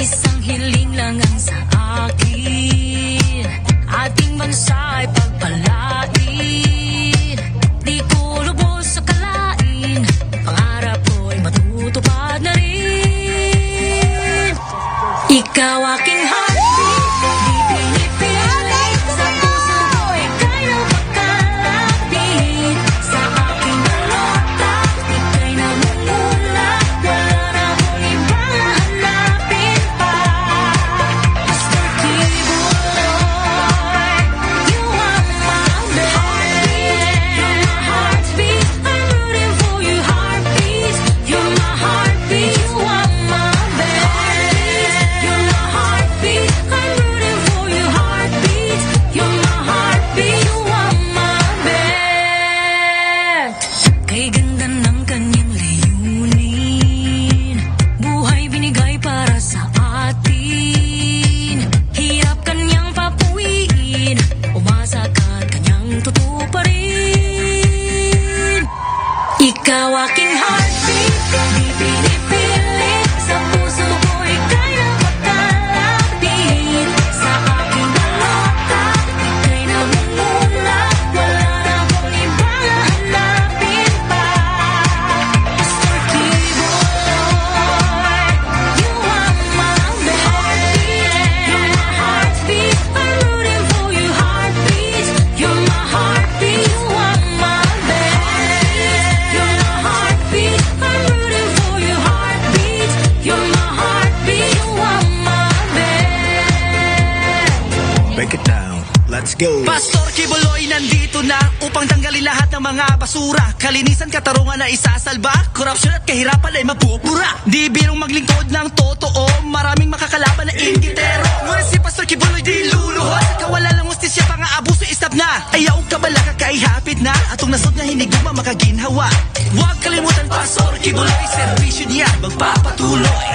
Isang hiling lang ang sa akin, ating bansa ay pagpalain. Di ko lubos akalain, pangarap ko'y matutupad na rin. Ikaw aking heartbeat, di pinipilit, sa puso ko ika'y napakalapit. Sa aking balota, ika'y namumula, wala na akong ibang hahanapin pa. Mr. Kibuloy, you are my heartbeat. You're my heartbeat, I'm rooting for you, heartbeat. You're my heartbeat, you are my best. You're my heartbeat, I'm rooting for you, heartbeat. You're my heartbeat, you are my best. Kay ganda ng kanyang layunin, buhay binigay para sa atin. Hirap kanyang papuwiin, umasa ka't kanyang tutuparin. Ikaw aking heartbeat, di pinipilit, sa puso ko ika'y napakalapit. Sa aking balota, ika'y namumula, wala na akong ibang hahanapin pa. Mr. Kibuloy, you are my heartbeat. You're my heartbeat, I'm rooting for you, heartbeat. You're my heartbeat, you are my best. You're my heartbeat, I'm rooting for you, heartbeat. You're my heartbeat, you are my best. Break it down, let's go. Pastor Kibuloy nandito na upang tanggalin lahat ng mga basura. Kalinisan, katarungan na isasalba, korupsyon at kahirapan ay mapupura. Di birong maglingkod ng totoo, maraming makakalaban na inggitero. Ngunit si Pastor Kibuloy di luluhod sa kawalan ng hustisya, pang-aabuso istap na. Ayaw ka bala kakaihapit na, atong nasod na hinigma makaginhawa. Huwag kalimutan Pastor Kibuloy, servisyo niya magpapatuloy.